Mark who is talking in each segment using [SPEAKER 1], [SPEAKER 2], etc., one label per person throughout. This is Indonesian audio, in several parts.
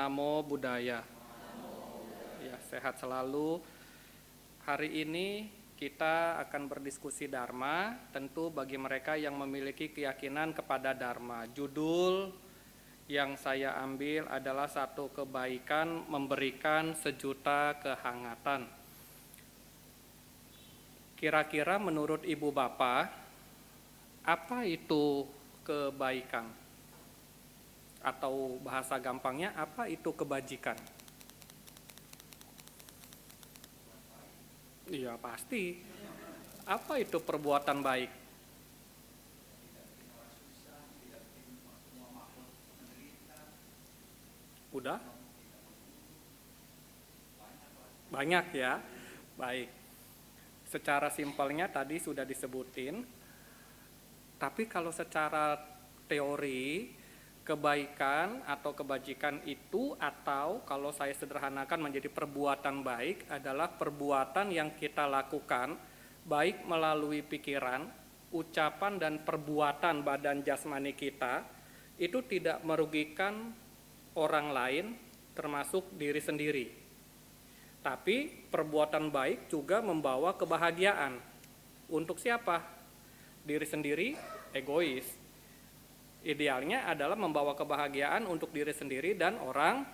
[SPEAKER 1] Namo Buddhaya. Ya, sehat selalu. Hari ini kita akan berdiskusi Dharma, tentu bagi mereka yang memiliki keyakinan kepada Dharma. Judul yang saya ambil adalah satu kebaikan memberikan sejuta kehangatan. Kira-kira menurut Ibu Bapak, apa itu kebaikan? Atau bahasa gampangnya, apa itu kebajikan? Iya pasti. Apa itu perbuatan baik? Udah? Banyak ya? Baik. Secara simpelnya tadi sudah disebutin. Tapi kalau secara teori, kebaikan atau kebajikan itu, atau kalau saya sederhanakan menjadi perbuatan baik, adalah perbuatan yang kita lakukan baik melalui pikiran, ucapan dan perbuatan badan jasmani kita, itu tidak merugikan orang lain termasuk diri sendiri. Tapi perbuatan baik juga membawa kebahagiaan. Untuk siapa? Diri sendiri egois. Idealnya adalah membawa kebahagiaan untuk diri sendiri dan orang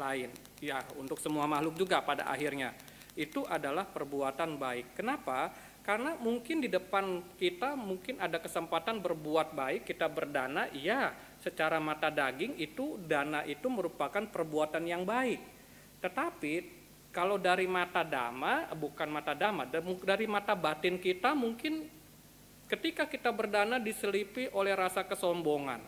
[SPEAKER 1] lain. Ya, untuk semua makhluk juga pada akhirnya. Itu adalah perbuatan baik. Kenapa? Karena mungkin di depan kita mungkin ada kesempatan berbuat baik, kita berdana, iya, secara mata daging itu dana itu merupakan perbuatan yang baik. Tetapi kalau dari mata dhamma, bukan mata dhamma, dari mata batin kita mungkin ketika kita berdana diselipi oleh rasa kesombongan.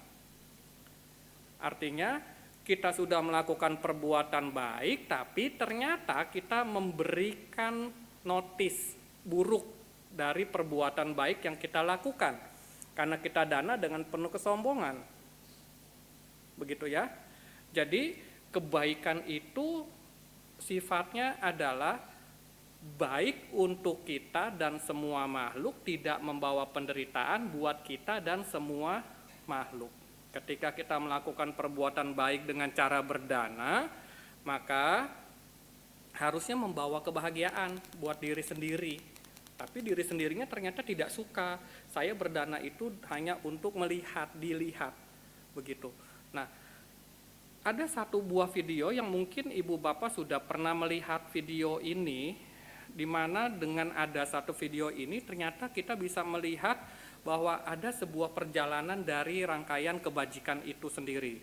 [SPEAKER 1] Artinya kita sudah melakukan perbuatan baik, tapi ternyata kita memberikan notis buruk dari perbuatan baik yang kita lakukan. Karena kita dana dengan penuh kesombongan. Begitu ya. Jadi kebaikan itu sifatnya adalah baik untuk kita dan semua makhluk, tidak membawa penderitaan buat kita dan semua makhluk. Ketika kita melakukan perbuatan baik dengan cara berdana, maka harusnya membawa kebahagiaan buat diri sendiri. Tapi diri sendirinya ternyata tidak suka. Saya berdana itu hanya untuk melihat, dilihat. Begitu. Nah, ada satu buah video yang mungkin Ibu Bapak sudah pernah melihat video ini, di mana dengan ada satu video ini ternyata kita bisa melihat bahwa ada sebuah perjalanan dari rangkaian kebajikan itu sendiri.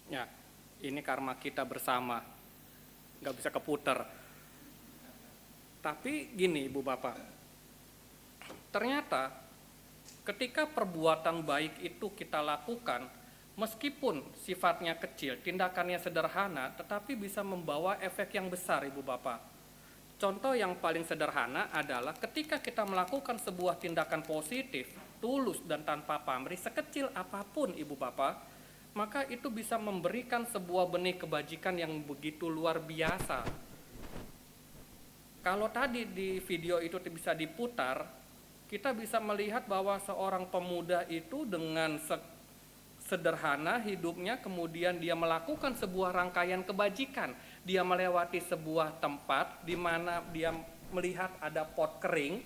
[SPEAKER 1] Ya, ini karma kita bersama, nggak bisa keputar. Tapi gini Ibu Bapak, ternyata ketika perbuatan baik itu kita lakukan, meskipun sifatnya kecil, tindakannya sederhana, tetapi bisa membawa efek yang besar Ibu Bapak. Contoh yang paling sederhana adalah ketika kita melakukan sebuah tindakan positif, tulus dan tanpa pamrih, sekecil apapun Ibu Bapak, maka itu bisa memberikan sebuah benih kebajikan yang begitu luar biasa. Kalau tadi di video itu bisa diputar, kita bisa melihat bahwa seorang pemuda itu dengan sederhana hidupnya, kemudian dia melakukan sebuah rangkaian kebajikan. Dia melewati sebuah tempat di mana dia melihat ada pot kering,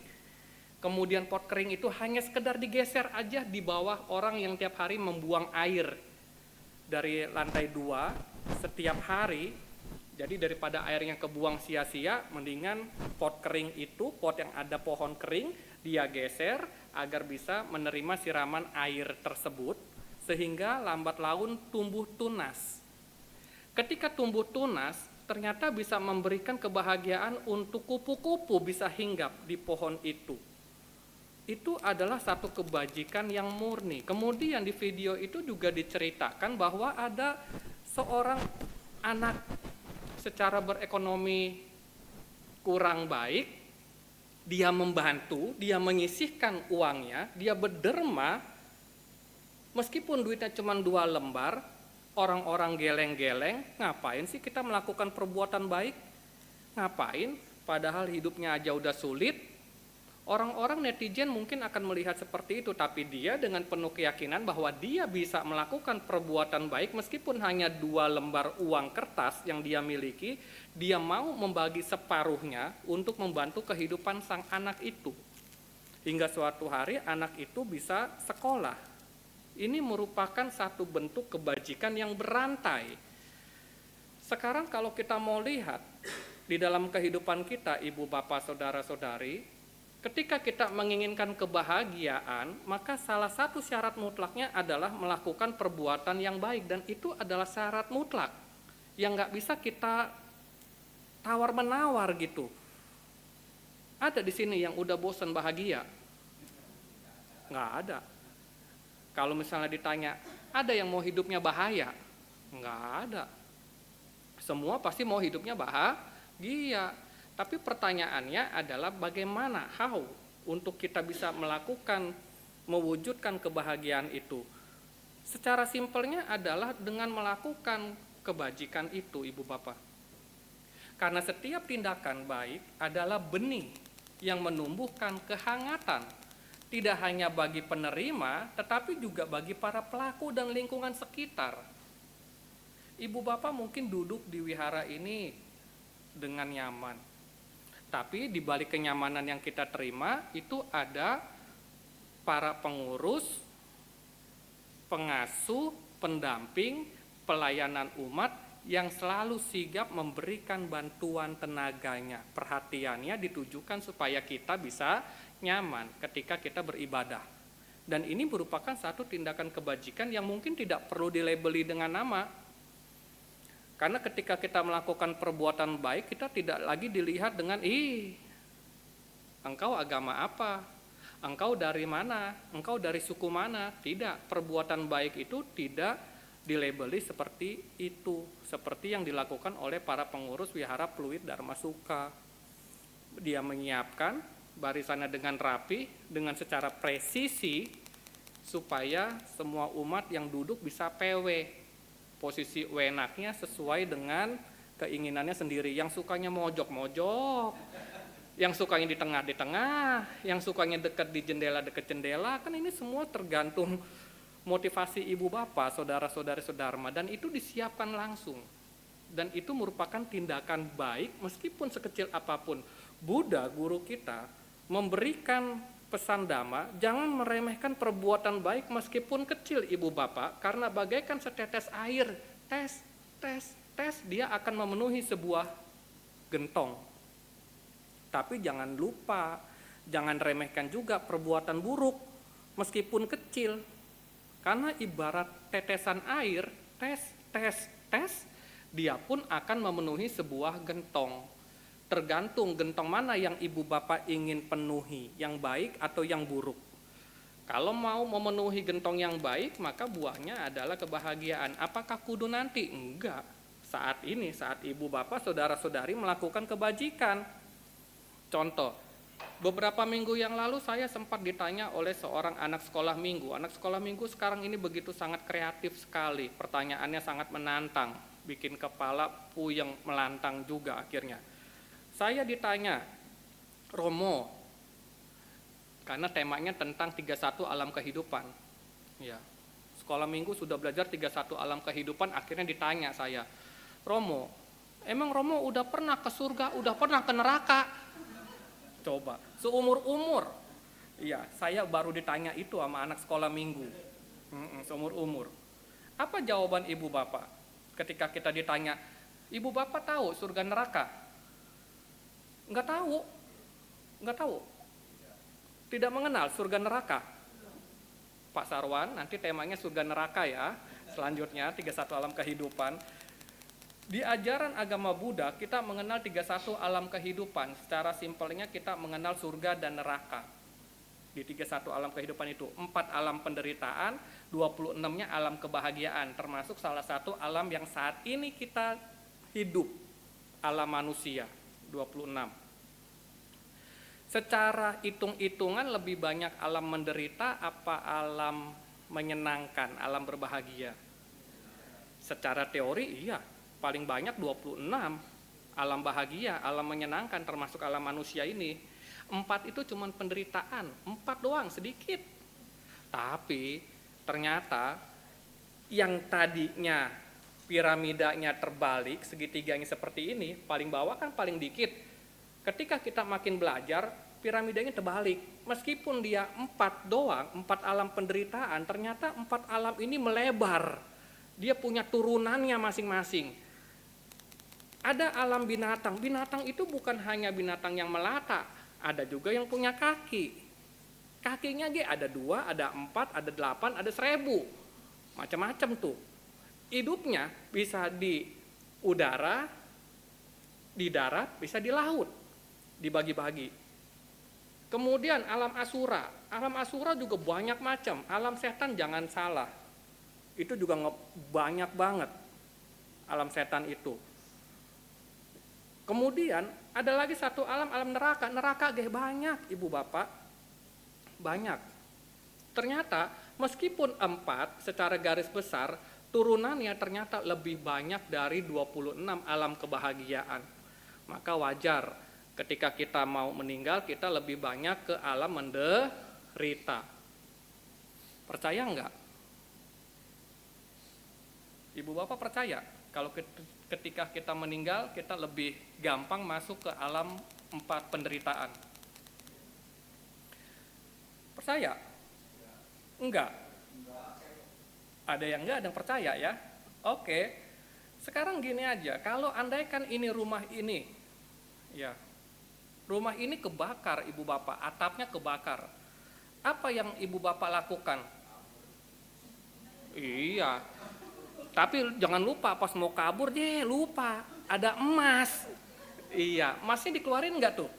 [SPEAKER 1] kemudian pot kering itu hanya sekedar digeser aja di bawah orang yang tiap hari membuang air dari lantai 2 setiap hari. Jadi daripada airnya kebuang sia-sia, mendingan pot kering itu, pot yang ada pohon kering, dia geser agar bisa menerima siraman air tersebut, sehingga lambat laun tumbuh tunas. Ketika tumbuh tunas, ternyata bisa memberikan kebahagiaan untuk kupu-kupu bisa hinggap di pohon itu. Itu adalah satu kebajikan yang murni. Kemudian di video itu juga diceritakan bahwa ada seorang anak secara berekonomi kurang baik, dia membantu, dia menyisihkan uangnya, dia berderma, meskipun duitnya cuma 2 lembar, orang-orang geleng-geleng, ngapain sih kita melakukan perbuatan baik? Ngapain? Padahal hidupnya aja udah sulit. Orang-orang netizen mungkin akan melihat seperti itu, tapi dia dengan penuh keyakinan bahwa dia bisa melakukan perbuatan baik meskipun hanya 2 lembar uang kertas yang dia miliki, dia mau membagi separuhnya untuk membantu kehidupan sang anak itu. Hingga suatu hari anak itu bisa sekolah. Ini merupakan satu bentuk kebajikan yang berantai. Sekarang kalau kita mau lihat di dalam kehidupan kita, ibu, bapak, saudara-saudari, ketika kita menginginkan kebahagiaan, maka salah satu syarat mutlaknya adalah melakukan perbuatan yang baik, dan itu adalah syarat mutlak yang nggak bisa kita tawar-menawar gitu. Ada di sini yang udah bosan bahagia? Nggak ada. Kalau misalnya ditanya, ada yang mau hidupnya bahaya? Nggak ada. Semua pasti mau hidupnya bahagia. Tapi pertanyaannya adalah bagaimana, how, untuk kita bisa melakukan, mewujudkan kebahagiaan itu. Secara simpelnya adalah dengan melakukan kebajikan itu, ibu bapak. Karena setiap tindakan baik adalah benih yang menumbuhkan kehangatan. Tidak hanya bagi penerima, tetapi juga bagi para pelaku dan lingkungan sekitar. Ibu bapak mungkin duduk di wihara ini dengan nyaman. Tapi di balik kenyamanan yang kita terima, itu ada para pengurus, pengasuh, pendamping, pelayanan umat yang selalu sigap memberikan bantuan tenaganya. Perhatiannya ditujukan supaya kita bisa nyaman ketika kita beribadah. Dan ini merupakan satu tindakan kebajikan yang mungkin tidak perlu dilabeli dengan nama. Karena ketika kita melakukan perbuatan baik, kita tidak lagi dilihat dengan, engkau agama apa? Engkau dari mana? Engkau dari suku mana? Tidak, perbuatan baik itu tidak dilabeli seperti itu. Seperti yang dilakukan oleh para pengurus Wihara Pluit Dharma Sukha. Dia menyiapkan barisannya dengan rapi, dengan secara presisi, supaya semua umat yang duduk bisa PW. Posisi wenaknya sesuai dengan keinginannya sendiri. Yang sukanya mojok-mojok, yang sukanya di tengah, yang sukanya dekat di jendela, dekat jendela. Kan ini semua tergantung motivasi ibu bapak, saudara-saudari Sodharma, dan itu disiapkan langsung. Dan itu merupakan tindakan baik meskipun sekecil apapun. Buddha, guru kita, memberikan pesan Dhamma, jangan meremehkan perbuatan baik meskipun kecil, ibu bapak, karena bagaikan setetes air, tes, dia akan memenuhi sebuah gentong. Tapi jangan lupa, jangan remehkan juga perbuatan buruk meskipun kecil, karena ibarat tetesan air, tes, dia pun akan memenuhi sebuah gentong. Tergantung gentong mana yang ibu bapak ingin penuhi, yang baik atau yang buruk. Kalau mau memenuhi gentong yang baik, maka buahnya adalah kebahagiaan. Apakah kudu nanti? Enggak. Saat ini, saat ibu bapak, saudara-saudari melakukan kebajikan. Contoh, beberapa minggu yang lalu saya sempat ditanya oleh seorang anak sekolah minggu. Anak sekolah minggu sekarang ini begitu sangat kreatif sekali. Pertanyaannya sangat menantang, bikin kepala puyeng, melantang juga akhirnya. Saya ditanya, Romo, karena temanya tentang 31 alam kehidupan. Ya, sekolah minggu sudah belajar 31 alam kehidupan, akhirnya ditanya saya, Romo, emang Romo udah pernah ke surga, udah pernah ke neraka? Coba, seumur-umur. Iya, saya baru ditanya itu sama anak sekolah minggu. Seumur-umur. Apa jawaban ibu bapak ketika kita ditanya, ibu bapak tahu surga neraka? Nggak tahu, tidak mengenal surga neraka. Pak Sarwan, nanti temanya surga neraka ya, selanjutnya 31 alam kehidupan. Di ajaran agama Buddha kita mengenal 31 alam kehidupan, secara simpelnya kita mengenal surga dan neraka. Di 31 alam kehidupan itu, 4 alam penderitaan, 26-nya alam kebahagiaan, termasuk salah satu alam yang saat ini kita hidup, alam manusia. 26. Secara hitung-hitungan lebih banyak alam menderita apa alam menyenangkan, alam berbahagia? Secara teori iya, paling banyak 26 alam bahagia, alam menyenangkan termasuk alam manusia ini. 4 itu cuma penderitaan, 4 doang sedikit. Tapi ternyata yang tadinya piramidanya terbalik, segitiganya seperti ini, paling bawah kan paling dikit. Ketika kita makin belajar, piramidanya terbalik. Meskipun dia 4 doang, 4 alam penderitaan, ternyata 4 alam ini melebar. Dia punya turunannya masing-masing. Ada alam binatang. Binatang itu bukan hanya binatang yang melata, ada juga yang punya kaki. Kakinya ada 2, ada 4, ada 8, ada 1000. Macam-macam tuh. Hidupnya bisa di udara, di darat, bisa di laut. Dibagi-bagi. Kemudian alam asura. Alam asura juga banyak macam. Alam setan jangan salah. Itu juga banyak banget alam setan itu. Kemudian ada lagi satu alam, alam neraka. Neraka banyak, Ibu Bapak. Banyak. Ternyata meskipun 4 secara garis besar, turunannya ternyata lebih banyak dari 26 alam kebahagiaan. Maka wajar ketika kita mau meninggal, kita lebih banyak ke alam menderita. Percaya enggak? Ibu Bapak percaya kalau ketika kita meninggal, kita lebih gampang masuk ke alam 4 penderitaan? Percaya? Enggak? Ada yang enggak, ada yang percaya ya? Oke, sekarang gini aja, kalau andaikan ini rumah ini, ya, rumah ini kebakar Ibu Bapak, atapnya kebakar. Apa yang Ibu Bapak lakukan? Iya, tapi jangan lupa pas mau kabur, lupa, ada emas. Iya, emasnya dikeluarin enggak tuh?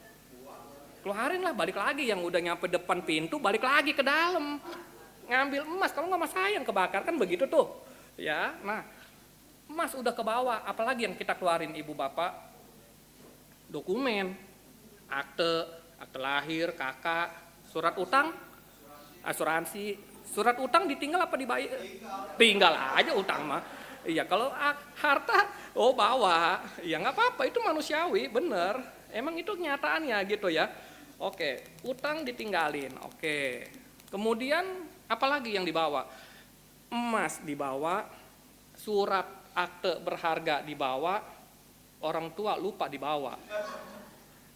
[SPEAKER 1] Keluarin lah, balik lagi, yang udah nyampe depan pintu, balik lagi ke dalam. Ngambil emas, kalau nggak mas sayang kebakar, kan begitu tuh. Ya, nah, emas udah ke bawah, apalagi yang kita keluarin Ibu Bapak? Dokumen, akte lahir, kakak, surat utang, asuransi. Surat utang ditinggal apa dibayar? Tinggal aja utang mah. Iya, kalau harta, bawa. Iya nggak apa-apa, itu manusiawi, bener. Emang itu kenyataannya gitu ya. Oke, utang ditinggalin. Oke. Kemudian apalagi yang dibawa? Emas dibawa, surat akte berharga dibawa, orang tua lupa dibawa.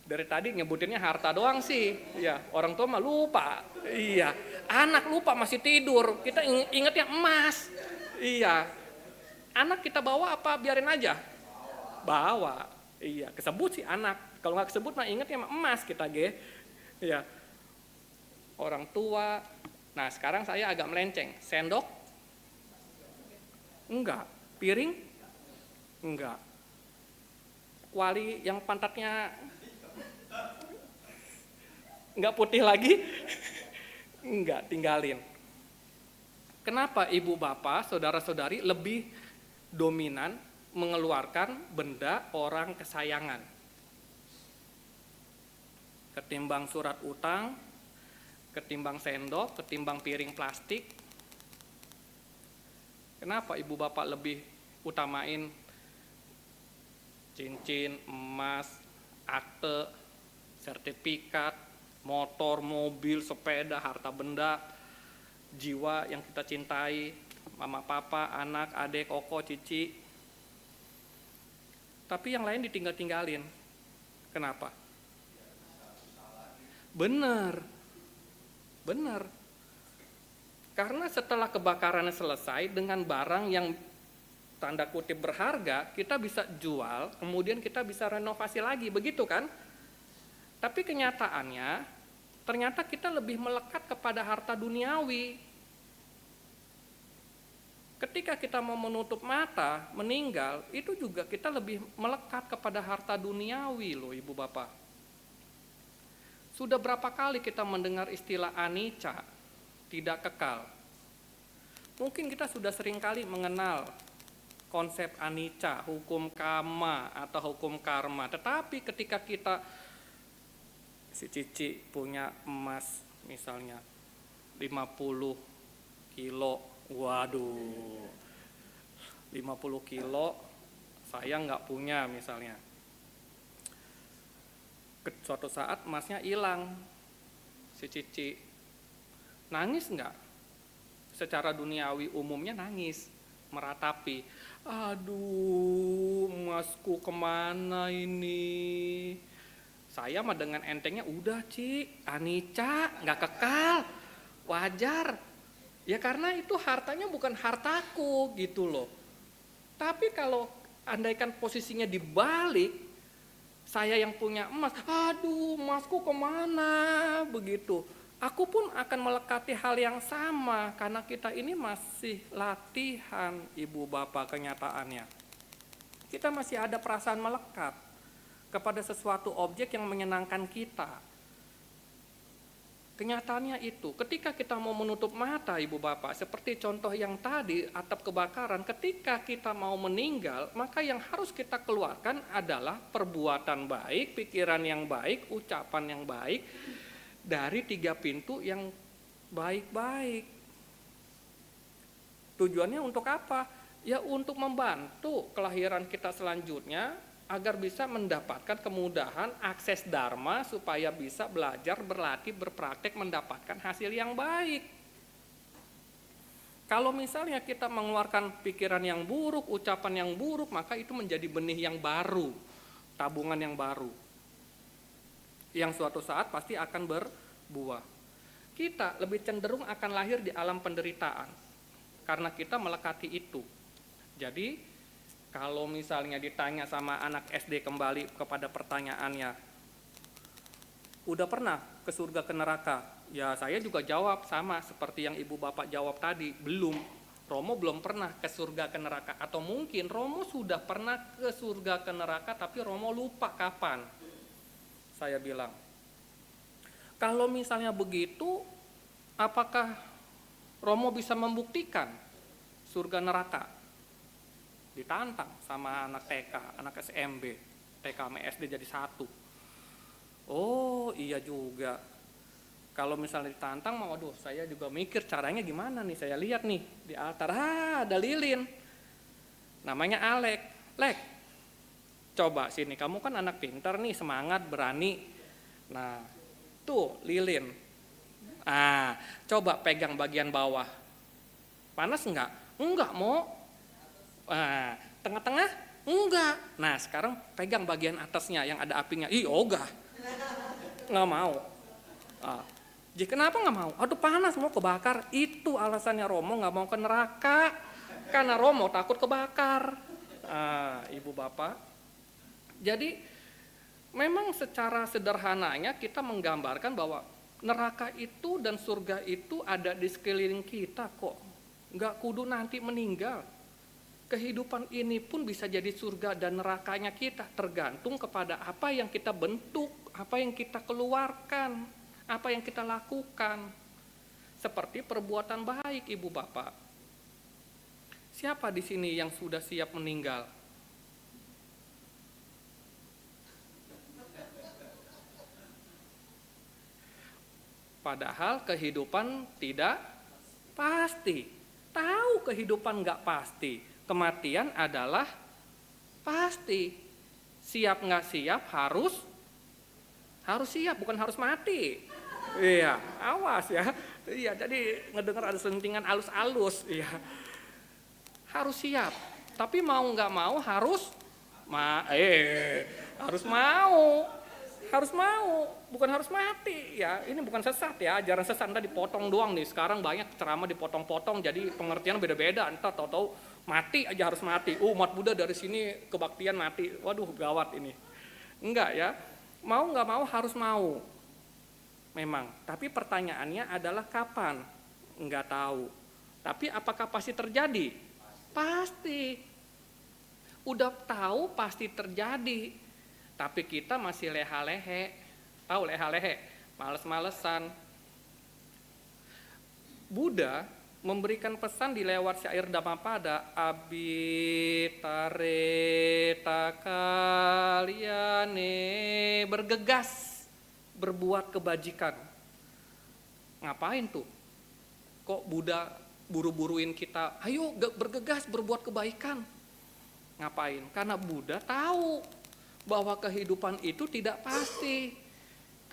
[SPEAKER 1] Dari tadi nyebutinnya harta doang sih. Iya, orang tua mah lupa. Iya, anak lupa masih tidur. Kita ingetnya emas. Iya. Anak kita bawa apa biarin aja? Bawa. Iya, kesebut sih anak. Kalau nggak kesebut mah ingetnya emas kita Iya. Orang tua. Nah, sekarang saya agak melenceng. Sendok? Enggak. Piring? Enggak. Kuali yang pantatnya enggak putih lagi? Enggak, tinggalin. Kenapa Ibu Bapak, saudara-saudari lebih dominan mengeluarkan benda orang kesayangan ketimbang surat utang, ketimbang sendok, ketimbang piring plastik? Kenapa Ibu Bapak lebih utamain cincin, emas, akte, sertifikat, motor, mobil, sepeda, harta benda, jiwa yang kita cintai, mama, papa, anak, adik, koko, cici? Tapi yang lain ditinggal-tinggalin. Kenapa? Benar. Karena setelah kebakarannya selesai, dengan barang yang tanda kutip berharga, kita bisa jual, kemudian kita bisa renovasi lagi, begitu kan? Tapi kenyataannya, ternyata kita lebih melekat kepada harta duniawi. Ketika kita mau menutup mata, meninggal, itu juga kita lebih melekat kepada harta duniawi loh Ibu Bapak. Sudah berapa kali kita mendengar istilah anicca, tidak kekal. Mungkin kita sudah sering kali mengenal konsep anicca, hukum kama atau hukum karma. Tetapi ketika kita, si Cici punya emas misalnya 50 kilo, waduh, 50 kilo saya nggak punya misalnya. Suatu saat emasnya hilang, si Cici nangis nggak? Secara duniawi umumnya nangis, meratapi. Aduh, emasku kemana ini? Saya mah dengan entengnya, udah Ci, Anica, nggak kekal, wajar. Ya karena itu hartanya bukan hartaku gitu loh. Tapi kalau andaikan posisinya dibalik, saya yang punya emas, aduh emasku kemana begitu. Aku pun akan melekati hal yang sama karena kita ini masih latihan ibu bapak kenyataannya. Kita masih ada perasaan melekat kepada sesuatu objek yang menyenangkan kita. Kenyataannya itu, ketika kita mau menutup mata ibu bapak, seperti contoh yang tadi atap kebakaran, ketika kita mau meninggal, maka yang harus kita keluarkan adalah perbuatan baik, pikiran yang baik, ucapan yang baik, dari 3 pintu yang baik-baik. Tujuannya untuk apa? Ya untuk membantu kelahiran kita selanjutnya, agar bisa mendapatkan kemudahan akses dharma supaya bisa belajar, berlatih, berpraktek, mendapatkan hasil yang baik. Kalau misalnya kita mengeluarkan pikiran yang buruk, ucapan yang buruk, maka itu menjadi benih yang baru, tabungan yang baru, yang suatu saat pasti akan berbuah. Kita lebih cenderung akan lahir di alam penderitaan, karena kita melekati itu. Jadi, kalau misalnya ditanya sama anak SD kembali kepada pertanyaannya, udah pernah ke surga ke neraka? Ya saya juga jawab sama seperti yang ibu bapak jawab tadi, belum. Romo belum pernah ke surga ke neraka, atau mungkin Romo sudah pernah ke surga ke neraka tapi Romo lupa kapan. Saya bilang, kalau misalnya begitu, apakah Romo bisa membuktikan surga neraka? Ditantang sama anak TK, anak SMB, TK sama SD jadi satu. Oh iya juga. Kalau misalnya ditantang, waduh saya juga mikir caranya gimana nih. Saya lihat nih di altar, ada lilin. Namanya Alek. Lek, coba sini, kamu kan anak pintar nih, semangat, berani. Nah, tuh lilin. Coba pegang bagian bawah. Panas enggak? Enggak, mau. Tengah-tengah? Enggak. Nah sekarang pegang bagian atasnya yang ada apinya. Ogah. Nggak mau. Jadi kenapa nggak mau? Aduh panas, mau kebakar. Itu alasannya Romo nggak mau ke neraka. Karena Romo takut kebakar. Ibu bapak. Jadi memang secara sederhananya kita menggambarkan bahwa neraka itu dan surga itu ada di sekeliling kita kok. Nggak kudu nanti meninggal. Kehidupan ini pun bisa jadi surga dan nerakanya kita, tergantung kepada apa yang kita bentuk, apa yang kita keluarkan, apa yang kita lakukan. Seperti perbuatan baik ibu bapak. Siapa di sini yang sudah siap meninggal? Padahal kehidupan tidak pasti. Tahu kehidupan nggak pasti. Kematian adalah pasti. Siap nggak siap harus siap, bukan harus mati. Iya, awas ya. Iya, jadi ngedengar ada sentingan alus-alus. Iya, harus siap. Tapi mau nggak mau harus mau, bukan harus mati ya. Ini bukan sesat ya, ajaran sesat entah dipotong doang nih. Sekarang banyak ceramah dipotong-potong, jadi pengertian beda-beda. Entah tahu-tahu mati aja harus mati. Umat Buddha dari sini kebaktian mati. Waduh gawat ini. Enggak ya, mau nggak mau harus mau. Memang, tapi pertanyaannya adalah kapan? Enggak tahu. Tapi apakah pasti terjadi? Pasti. Udah tahu pasti terjadi. Tapi kita masih leha-lehe. Tahu leha-lehe? Males-malesan. Buddha memberikan pesan di lewat syair Dhammapada, abhitareta kalyane, bergegas berbuat kebajikan. Ngapain tuh? Kok Buddha buru-buruin kita, ayo bergegas berbuat kebaikan. Ngapain? Karena Buddha tahu bahwa kehidupan itu tidak pasti.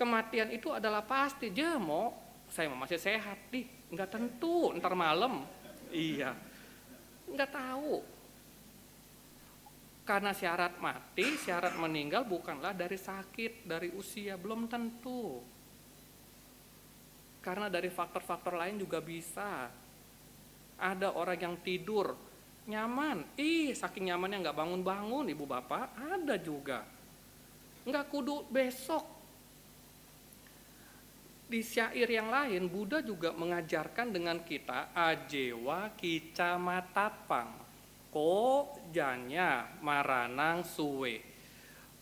[SPEAKER 1] Kematian itu adalah pasti. Mau saya masih sehat nih, nggak tentu ntar malam. Iya, nggak tahu. Karena syarat mati, syarat meninggal bukanlah dari sakit, dari usia, belum tentu. Karena dari faktor-faktor lain juga bisa. Ada orang yang tidur nyaman, saking nyamannya nggak bangun-bangun ibu bapak, ada juga. Nggak kudu besok. Di syair yang lain, Buddha juga mengajarkan dengan kita ajewa kicamatapang, ko janya maranang suwe.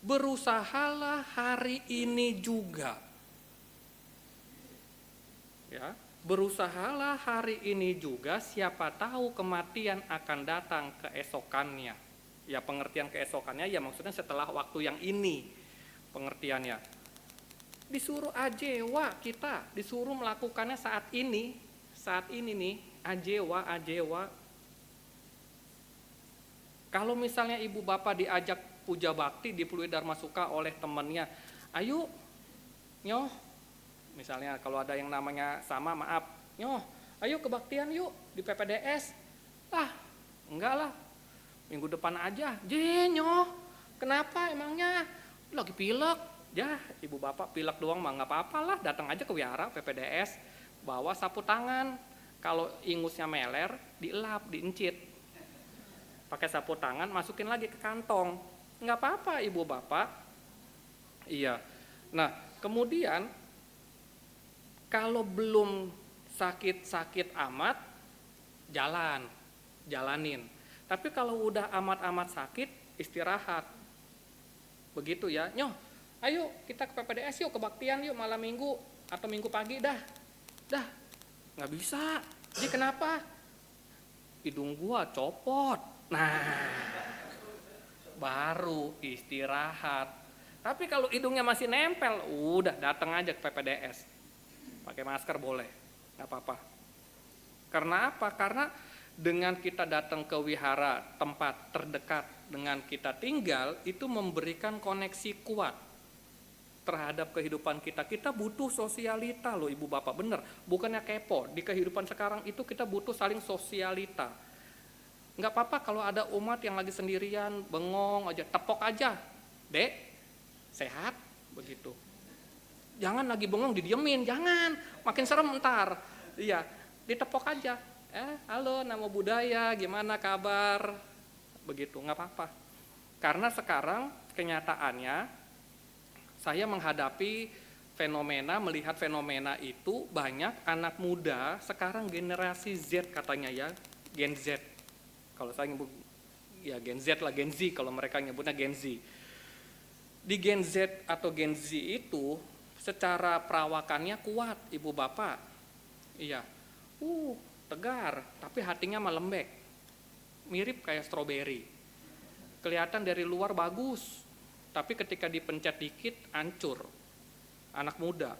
[SPEAKER 1] Berusahalah hari ini juga. Ya, berusahalah hari ini juga, siapa tahu kematian akan datang keesokannya. Ya, pengertian keesokannya ya maksudnya setelah waktu yang ini pengertiannya. Disuruh ajewa kita, disuruh melakukannya saat ini nih, ajewa. Kalau misalnya ibu bapak diajak puja bakti di Pluit Dharmasuka oleh temannya, ayo nyoh, misalnya kalau ada yang namanya sama, maaf, nyoh, ayo kebaktian yuk di PPDS. Enggak lah, minggu depan aja. Nyoh, kenapa emangnya? Lagi pilek. Ya, ibu bapak pilek doang mah nggak apa-apa lah, datang aja ke wihara PPDS, bawa sapu tangan. Kalau ingusnya meler, dielap, diencit. Pakai sapu tangan, masukin lagi ke kantong. Nggak apa-apa ibu bapak. Iya. Nah, kemudian kalau belum sakit-sakit amat, jalanin. Tapi kalau udah amat-amat sakit, istirahat. Begitu ya, nyoh. Ayo kita ke PPDS yuk, kebaktian yuk malam minggu atau minggu pagi dah. Nggak bisa. Jadi kenapa? Hidung gua copot. Nah, baru istirahat. Tapi kalau hidungnya masih nempel, udah datang aja ke PPDS. Pakai masker boleh, nggak apa-apa. Karena apa? Karena dengan kita datang ke wihara, tempat terdekat dengan kita tinggal, itu memberikan koneksi kuat terhadap kehidupan kita. Kita butuh sosialita loh ibu bapak, bener. Bukannya kepo, di kehidupan sekarang itu kita butuh saling sosialita. Nggak apa-apa kalau ada umat yang lagi sendirian, bengong aja, tepok aja. Dek, sehat? Begitu. Jangan lagi bengong didiemin, jangan. Makin serem ntar. Iya, ditepok aja. Halo, namo buddhaya, gimana kabar? Begitu, nggak apa-apa. Karena sekarang kenyataannya, saya menghadapi melihat fenomena itu banyak anak muda sekarang generasi Z katanya ya, Gen Z. Kalau saya nyebut ya Gen Z lah, Gen Z kalau mereka nyebutnya Gen Z. Di Gen Z atau Gen Z itu secara perawakannya kuat ibu bapak. Iya. Tegar, tapi hatinya melembek. Mirip kayak stroberi. Kelihatan dari luar bagus, tapi ketika dipencet dikit hancur. Anak muda.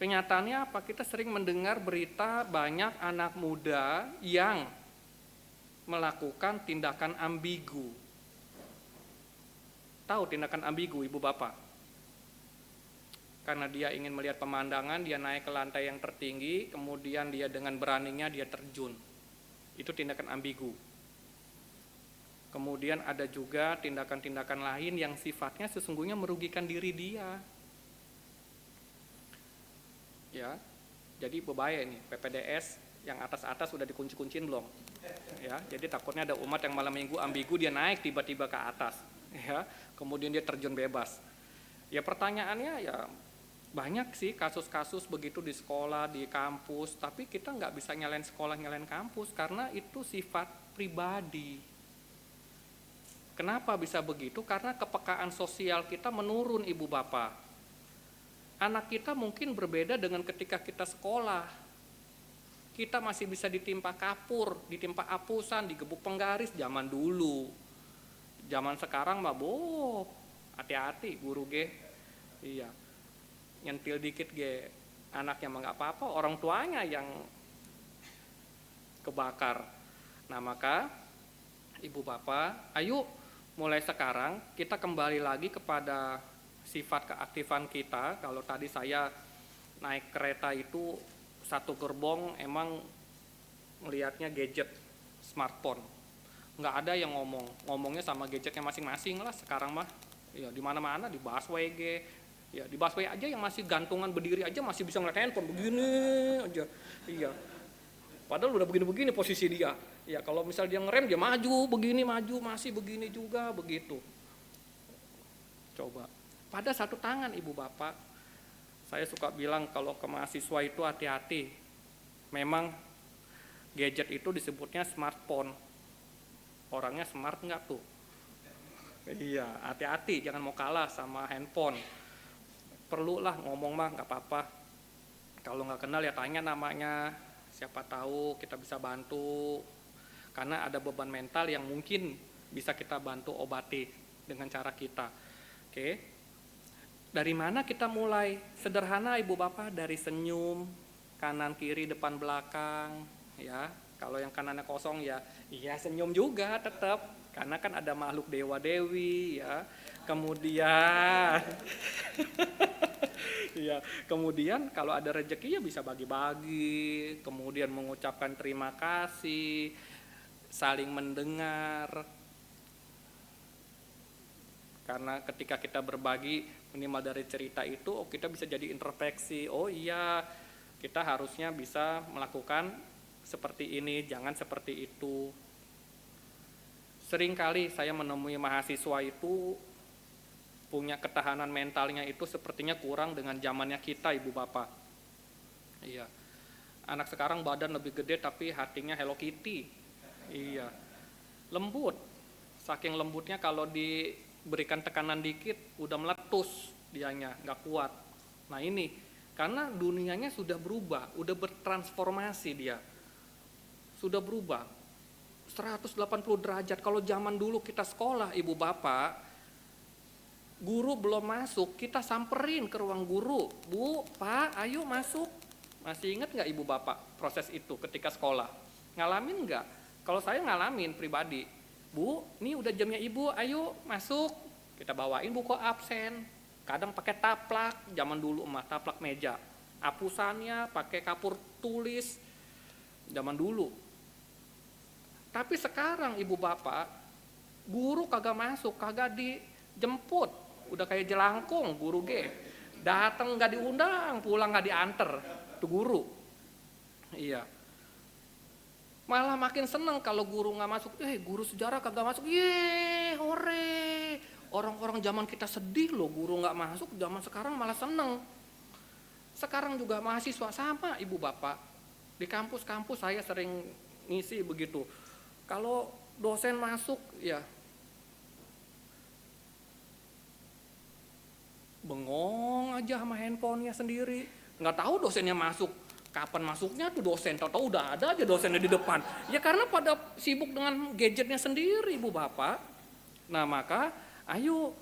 [SPEAKER 1] Kenyataannya apa? Kita sering mendengar berita banyak anak muda yang melakukan tindakan ambigu. Tahu tindakan ambigu ibu bapak? Karena dia ingin melihat pemandangan, dia naik ke lantai yang tertinggi, kemudian dia dengan beraninya dia terjun. Itu tindakan ambigu. Kemudian ada juga tindakan-tindakan lain yang sifatnya sesungguhnya merugikan diri dia. Ya, jadi berbahaya nih, PPDS yang atas-atas sudah dikunci-kunciin belum? Ya, jadi takutnya ada umat yang malam minggu ambigu, dia naik tiba-tiba ke atas. Ya, kemudian dia terjun bebas. Ya pertanyaannya ya banyak sih kasus-kasus begitu di sekolah, di kampus, tapi kita nggak bisa nyalain sekolah, nyalain kampus karena itu sifat pribadi. Kenapa bisa begitu? Karena kepekaan sosial kita menurun ibu bapak. Anak kita mungkin berbeda dengan ketika kita sekolah. Kita masih bisa ditimpa kapur, ditimpa apusan, digebuk penggaris zaman dulu. Zaman sekarang mah hati-hati guru ge. Iya. Nyentil dikit ge anaknya mah nggak apa-apa, orang tuanya yang kebakar. Nah maka Ibu Bapak, ayo mulai sekarang kita kembali lagi kepada sifat keaktifan kita. Kalau tadi saya naik kereta itu satu gerbong emang melihatnya gadget smartphone, nggak ada yang ngomongnya sama gadgetnya masing-masing lah sekarang mah. Ya di mana-mana, di busway ya di busway aja yang masih gantungan berdiri aja masih bisa ngeliat handphone begini aja. Iya, padahal udah begini-begini posisi dia. Ya kalau misal dia ngerem dia maju begini, maju masih begini juga begitu. Coba pada satu tangan Ibu Bapak, saya suka bilang kalau ke mahasiswa itu hati-hati. Memang gadget itu disebutnya smartphone. Orangnya smart nggak tuh? Iya, hati-hati, jangan mau kalah sama handphone. Perlulah ngomong mah nggak apa-apa. Kalau nggak kenal ya tanya namanya, siapa tahu kita bisa bantu. Karena ada beban mental yang mungkin bisa kita bantu obati dengan cara kita. Oke. Dari mana kita mulai? Sederhana Ibu Bapak, dari senyum, kanan kiri depan belakang, ya. Kalau yang kanannya kosong ya, iya senyum juga tetap, karena kan ada makhluk dewa dewi, ya. Kemudian, ya, kemudian kalau ada rezeki ya bisa bagi-bagi, kemudian mengucapkan terima kasih, saling mendengar. Karena ketika kita berbagi minimal dari cerita itu, kita bisa jadi introspeksi. Oh iya, kita harusnya bisa melakukan seperti ini, jangan seperti itu. Seringkali saya menemui mahasiswa itu punya ketahanan mentalnya itu sepertinya kurang dengan zamannya kita, Ibu Bapak. Iya. Anak sekarang badan lebih gede tapi hatinya Hello Kitty. Iya. Lembut. Saking lembutnya kalau diberikan tekanan dikit udah meletus dianya, nggak kuat. Nah ini karena dunianya sudah berubah, udah bertransformasi dia, sudah berubah 180 derajat. Kalau zaman dulu kita sekolah Ibu Bapak, guru belum masuk kita samperin ke ruang guru, Bu, Pak, ayo masuk. Masih ingat nggak Ibu Bapak proses itu ketika sekolah? Ngalamin nggak? Kalau saya ngalamin pribadi, Bu, ini udah jamnya Ibu, ayo masuk. Kita bawain buku absen, kadang pakai taplak, zaman dulu mah taplak meja. Apusannya pakai kapur tulis, zaman dulu. Tapi sekarang Ibu Bapak, guru kagak masuk, kagak dijemput. Udah kayak jelangkung guru G. Datang nggak diundang, pulang nggak dianter, tuh guru. Iya. Malah makin seneng kalau guru nggak masuk. Guru sejarah kagak masuk. Hore. Orang-orang zaman kita sedih loh guru nggak masuk. Zaman sekarang malah seneng. Sekarang juga mahasiswa sama Ibu Bapak. Di kampus-kampus saya sering ngisi begitu. Kalau dosen masuk ya bengong aja sama handphonenya sendiri. Nggak tahu dosennya masuk. Kapan masuknya tuh dosen, tahu-tahu udah ada aja dosennya di depan. Ya karena pada sibuk dengan gadgetnya sendiri Ibu Bapak. Nah maka ayo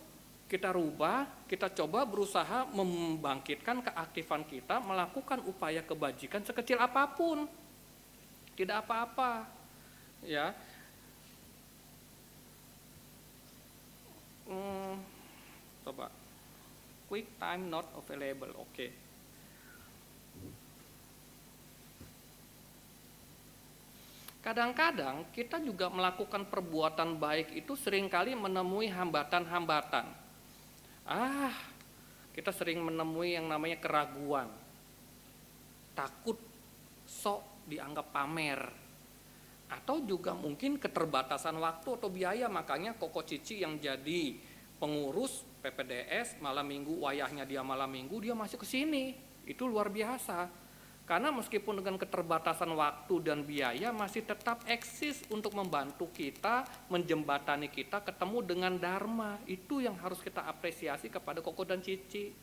[SPEAKER 1] kita rubah, kita coba berusaha membangkitkan keaktifan kita, melakukan upaya kebajikan sekecil apapun. Tidak apa-apa. Ya. Coba. Quick time not available. Oke. Kadang-kadang kita juga melakukan perbuatan baik itu seringkali menemui hambatan-hambatan. Kita sering menemui yang namanya keraguan. Takut sok dianggap pamer. Atau juga mungkin keterbatasan waktu atau biaya, makanya Koko Cici yang jadi pengurus PPDS malam minggu, wayahnya dia malam minggu, dia masih ke sini. Itu luar biasa. Karena meskipun dengan keterbatasan waktu dan biaya masih tetap eksis untuk membantu kita, menjembatani kita ketemu dengan Dharma. Itu yang harus kita apresiasi kepada Koko dan Cici.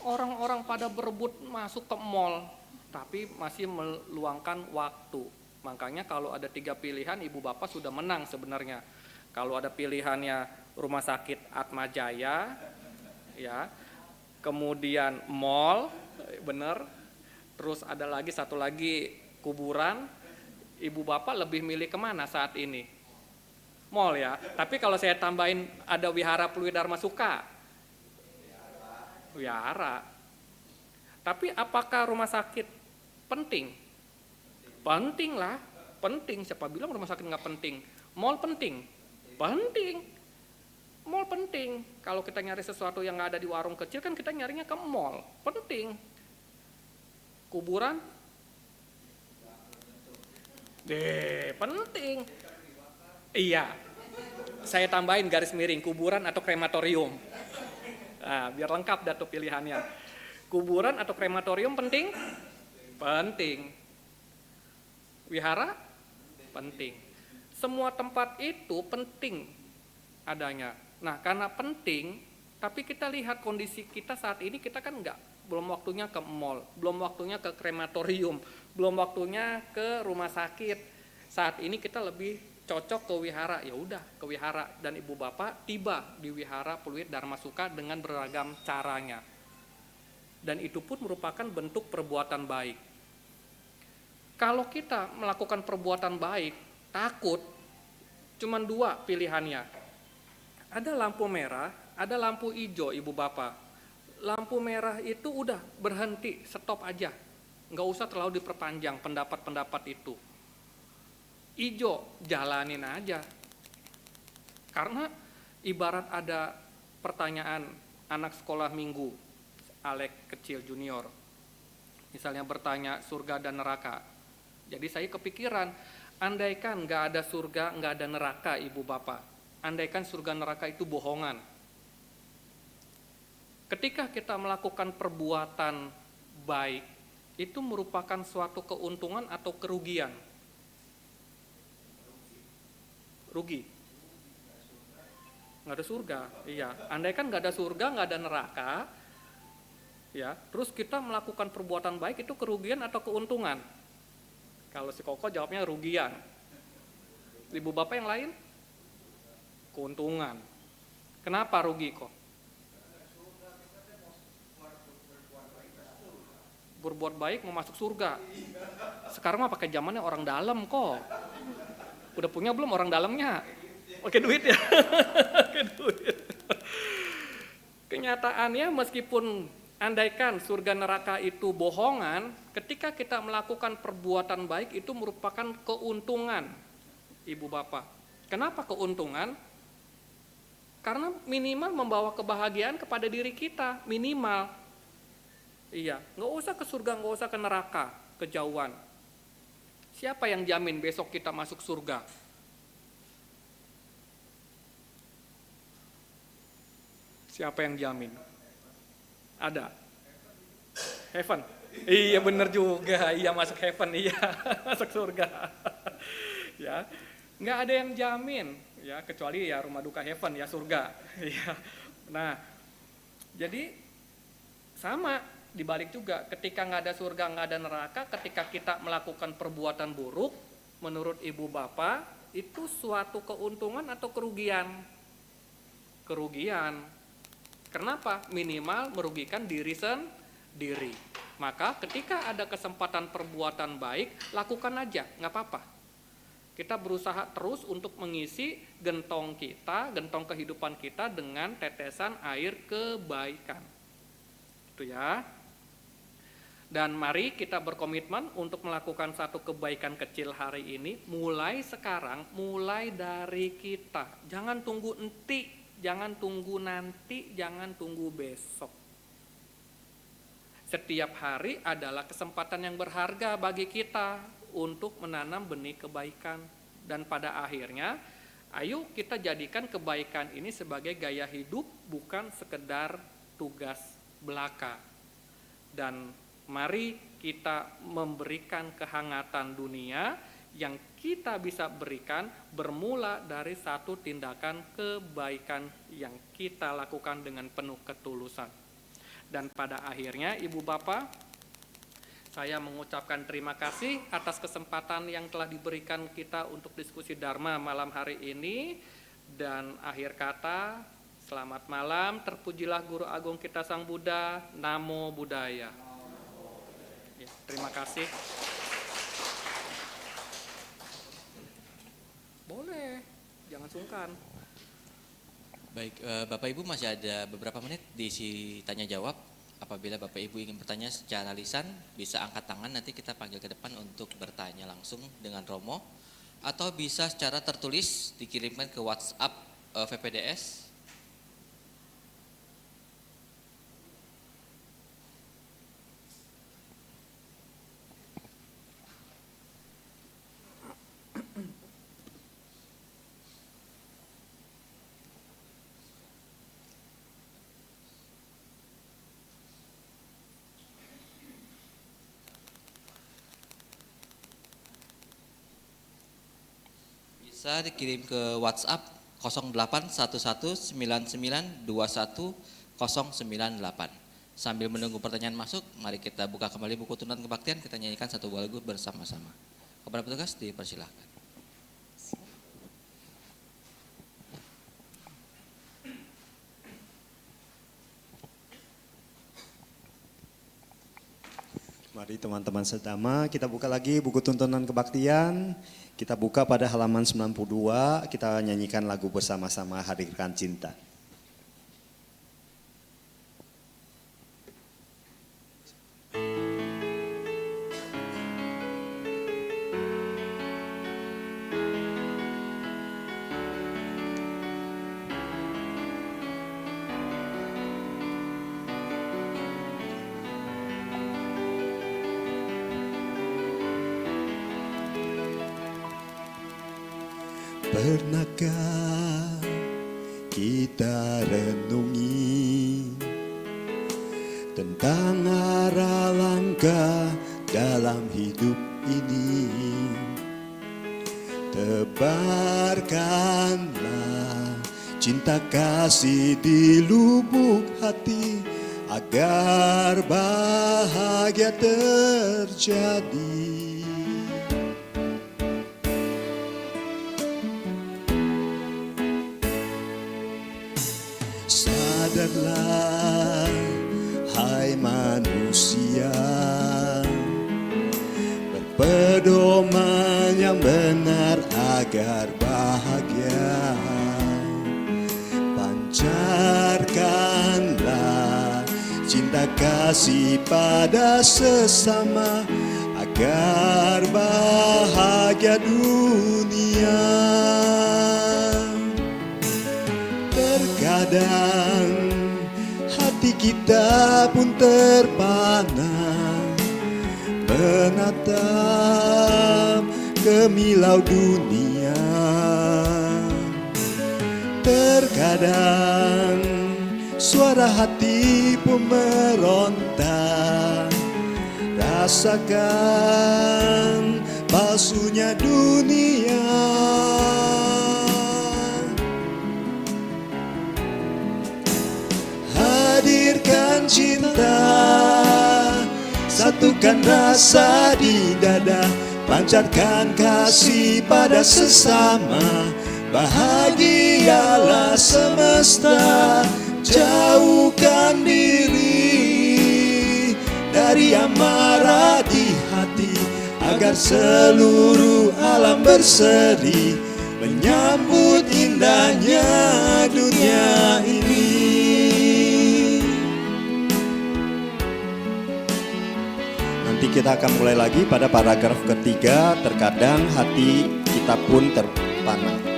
[SPEAKER 1] Orang-orang pada berebut masuk ke mall, tapi masih meluangkan waktu. Makanya kalau ada 3 pilihan, Ibu Bapak sudah menang sebenarnya. Kalau ada pilihannya Rumah Sakit Atma Jaya, ya, kemudian mall, bener, terus ada lagi satu lagi kuburan. Ibu bapak lebih milih kemana saat ini? Mall ya. Tapi kalau saya tambahin ada wihara Pluit Dharma Suka, wihara. Tapi apakah rumah sakit penting? Penting lah, penting. Siapa bilang rumah sakit nggak penting? Mall penting, penting. Mall penting. Kalau kita nyari sesuatu yang nggak ada di warung kecil kan kita nyarinya ke mall, penting. Kuburan, penting. Iya. Saya tambahin garis miring, kuburan atau krematorium. Nah, biar lengkap dah tuh pilihannya. Kuburan atau krematorium penting? Penting. Wihara? Penting. Semua tempat itu penting adanya. Nah, karena penting, tapi kita lihat kondisi kita saat ini, kita kan belum waktunya ke mall, belum waktunya ke krematorium, belum waktunya ke rumah sakit. Saat ini kita lebih cocok ke wihara, ya udah ke wihara. Dan ibu bapak tiba di wihara Pluit Dharma Suka dengan beragam caranya. Dan itu pun merupakan bentuk perbuatan baik. Kalau kita melakukan perbuatan baik, takut, cuman dua pilihannya. Ada lampu merah, ada lampu hijau ibu bapak. Lampu merah itu udah berhenti, stop aja. Nggak usah terlalu diperpanjang pendapat-pendapat itu. Ijo, jalanin aja. Karena ibarat ada pertanyaan anak sekolah minggu, Alek kecil junior. Misalnya bertanya surga dan neraka. Jadi saya kepikiran, andaikan nggak ada surga, nggak ada neraka ibu bapak. Andaikan surga neraka itu bohongan. Ketika kita melakukan perbuatan baik, itu merupakan suatu keuntungan atau kerugian? Rugi. Nggak ada surga, iya. Andaikan nggak ada surga, nggak ada neraka, ya. Terus kita melakukan perbuatan baik itu kerugian atau keuntungan? Kalau si Koko jawabnya rugian. Ibu bapak yang lain? Keuntungan. Kenapa rugi kok? Berbuat baik mau masuk surga. Sekarang mah pakai zamannya orang dalam kok. Udah punya belum orang dalamnya? Pakai duit ya. Pakai duit. Kenyataannya meskipun andaikan surga neraka itu bohongan, ketika kita melakukan perbuatan baik itu merupakan keuntungan, ibu bapak. Kenapa keuntungan? Karena minimal membawa kebahagiaan kepada diri kita, minimal. Iya, nggak usah ke surga, nggak usah ke neraka, kejauhan. Siapa yang jamin besok kita masuk surga? Siapa yang jamin? Ada? Heaven? Iya bener juga, iya masuk heaven, iya masuk surga. Ya, nggak ada yang jamin, ya kecuali ya rumah duka heaven ya surga. Ya, nah, jadi sama. Dibalik juga, ketika nggak ada surga, nggak ada neraka, ketika kita melakukan perbuatan buruk, menurut ibu bapak, itu suatu keuntungan atau kerugian? Kerugian. Kenapa? Minimal merugikan diri sendiri. Maka ketika ada kesempatan perbuatan baik, lakukan aja, nggak apa-apa. Kita berusaha terus untuk mengisi gentong kita, gentong kehidupan kita dengan tetesan air kebaikan. Itu ya. Dan mari kita berkomitmen untuk melakukan satu kebaikan kecil hari ini, mulai sekarang, mulai dari kita. Jangan tunggu nanti, jangan tunggu nanti, jangan tunggu besok. Setiap hari adalah kesempatan yang berharga bagi kita untuk menanam benih kebaikan. Dan pada akhirnya, ayo kita jadikan kebaikan ini sebagai gaya hidup, bukan sekedar tugas belaka. Dan mari kita memberikan kehangatan dunia yang kita bisa berikan bermula dari satu tindakan kebaikan yang kita lakukan dengan penuh ketulusan. Dan pada akhirnya ibu bapak, saya mengucapkan terima kasih atas kesempatan yang telah diberikan kita untuk diskusi Dharma malam hari ini. Dan akhir kata, selamat malam, terpujilah Guru Agung kita Sang Buddha, Namo Buddhaya. Ya, terima kasih. Boleh, jangan sungkan.
[SPEAKER 2] Baik, Bapak Ibu masih ada beberapa menit diisi tanya jawab. Apabila Bapak Ibu ingin bertanya secara lisan, bisa angkat tangan, nanti kita panggil ke depan untuk bertanya langsung dengan Romo. Atau bisa secara tertulis dikirimkan ke WhatsApp VPDS. Bisa dikirim ke WhatsApp 081199210098. Sambil menunggu pertanyaan masuk, mari kita buka kembali buku tuntunan kebaktian, kita nyanyikan satu buah lagu bersama-sama. Kepada petugas dipersilahkan.
[SPEAKER 3] Mari teman-teman sedama, kita buka lagi buku tuntunan kebaktian. Kita buka pada halaman 92, kita nyanyikan lagu bersama-sama Hadirkan Cinta. Pernahkah kita renungi tentang arah langkah dalam hidup ini? Tebarkanlah cinta kasih di lubuk hati agar bahagia terjadi. Sadarlah, hai manusia, berpedoman yang benar agar bahagia. Pancarkanlah cinta kasih pada sesama agar bahagia dunia. Terkadang hati kita pun terpana menatap kemilau dunia. Terkadang suara hati pun meronta, rasakan palsunya dunia. Hadirkan cinta, satukan rasa di dada, pancarkan kasih pada sesama. Bahagialah semesta, jauhkan diri dari amarah di hati, agar seluruh alam berseri menyambut indahnya dunia ini. Nanti kita akan mulai lagi pada paragraf ketiga. Terkadang hati kita pun terpana.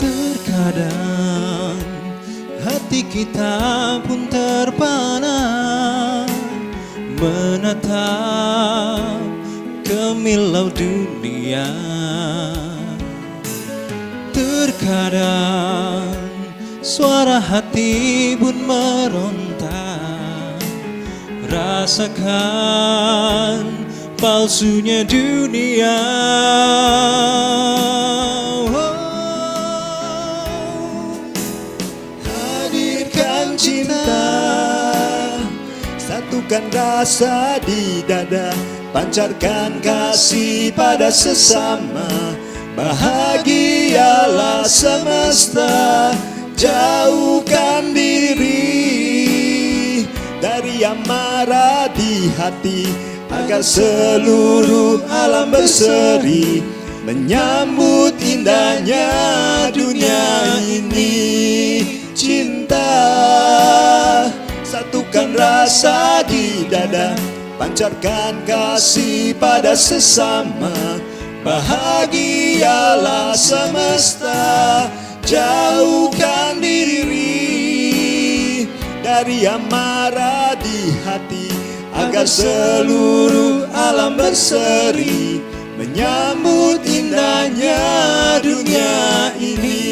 [SPEAKER 4] Terkadang hati kita pun terpana menatap kemilau dunia. Terkadang suara hati pun meronta, rasakan palsunya dunia.
[SPEAKER 3] satukan rasa di dada, pancarkan kasih pada sesama. Bahagialah semesta, jauhkan diri dari amarah di hati, agar seluruh alam berseri menyambut indahnya dunia ini. Cinta, satukan rasa di dada, pancarkan kasih pada sesama. Bahagialah semesta, jauhkan diri dari amarah di hati, agar seluruh alam berseri menyambut indahnya dunia ini.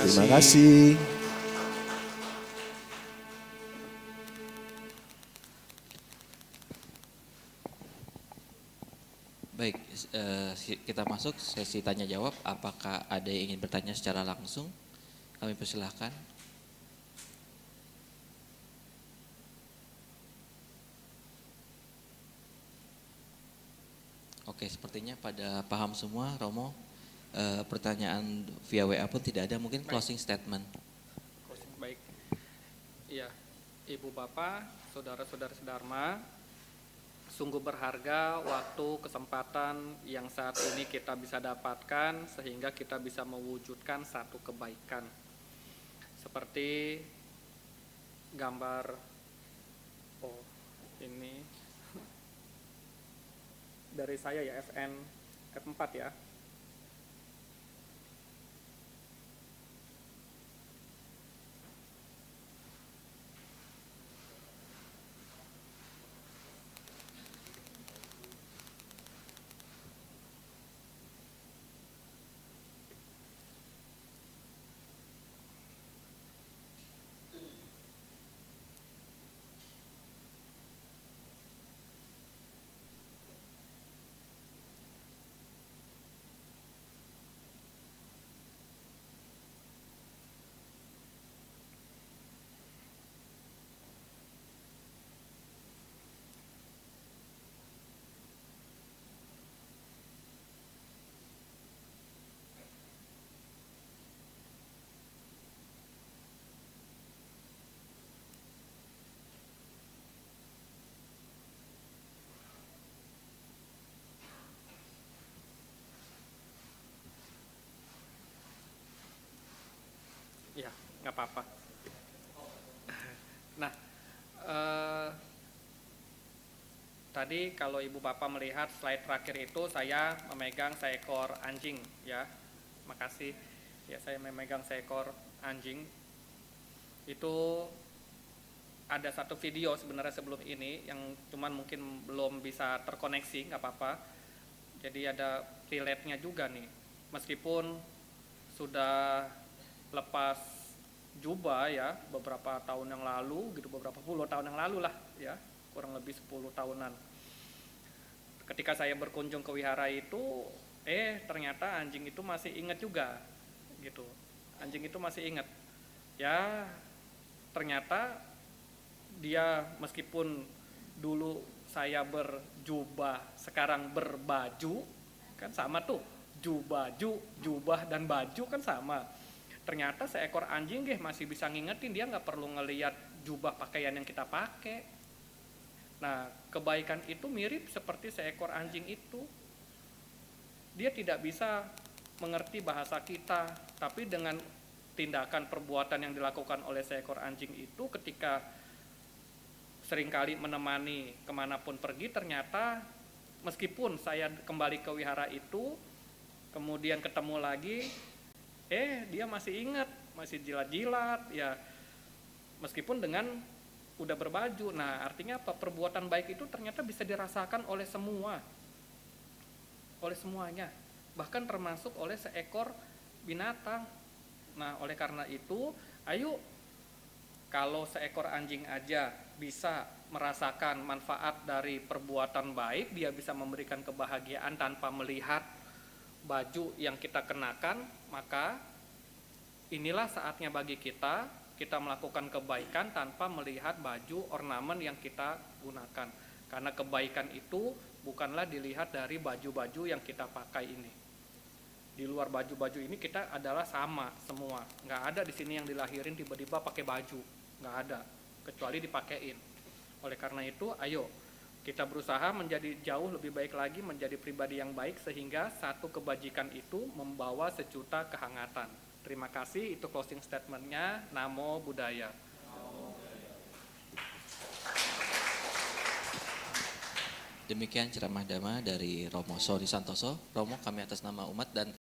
[SPEAKER 3] Terima kasih.
[SPEAKER 2] Baik, kita masuk sesi tanya jawab. Apakah ada yang ingin bertanya secara langsung? Kami persilahkan. Oke, sepertinya pada paham semua, Romo. Pertanyaan via WA pun tidak ada. Mungkin closing statement.
[SPEAKER 1] Baik. Iya, Ibu Bapak, saudara-saudara sedharma, sungguh berharga waktu kesempatan yang saat ini kita bisa dapatkan sehingga kita bisa mewujudkan satu kebaikan. Seperti gambar, oh ini dari saya ya, FN F4 ya. Ya, nggak apa-apa. Nah, tadi kalau Ibu Bapak melihat slide terakhir itu saya memegang seekor anjing, ya. Makasih. Ya, saya memegang seekor anjing. Itu ada satu video sebenarnya sebelum ini yang cuman mungkin belum bisa terkoneksi, nggak apa-apa. Jadi ada relate-nya juga nih. Meskipun sudah lepas jubah ya beberapa tahun yang lalu gitu, beberapa puluh tahun yang lalu lah ya, kurang lebih 10 tahunan. Ketika saya berkunjung ke wihara itu, ternyata anjing itu masih ingat juga gitu. Anjing itu masih ingat. Ya, ternyata dia meskipun dulu saya berjubah, sekarang berbaju, kan sama tuh. Jubah dan baju kan sama. Ternyata seekor anjing masih bisa ngingetin, dia nggak perlu ngelihat jubah pakaian yang kita pakai. Nah, kebaikan itu mirip seperti seekor anjing itu. Dia tidak bisa mengerti bahasa kita, tapi dengan tindakan perbuatan yang dilakukan oleh seekor anjing itu ketika seringkali menemani kemanapun pergi, ternyata meskipun saya kembali ke wihara itu, kemudian ketemu lagi, dia masih ingat, masih jilat-jilat ya, meskipun dengan udah berbaju. Nah, artinya apa? Perbuatan baik itu ternyata bisa dirasakan oleh semua, oleh semuanya, bahkan termasuk oleh seekor binatang. Nah, oleh karena itu, ayo kalau seekor anjing aja bisa merasakan manfaat dari perbuatan baik, dia bisa memberikan kebahagiaan tanpa melihat baju yang kita kenakan, maka inilah saatnya bagi kita kita melakukan kebaikan tanpa melihat baju ornamen yang kita gunakan. Karena kebaikan itu bukanlah dilihat dari baju-baju yang kita pakai ini. Di luar baju-baju ini kita adalah sama semua. Nggak ada di sini yang dilahirin tiba-tiba pakai baju. Nggak ada, kecuali dipakein. Oleh karena itu, ayo kita berusaha menjadi jauh lebih baik lagi, menjadi pribadi yang baik, sehingga satu kebajikan itu membawa sejuta kehangatan. Terima kasih, itu closing statement-nya. Namo Buddhaya.
[SPEAKER 2] Demikian ceramah dhamma dari Romo Sori Santoso. Romo, kami atas nama umat dan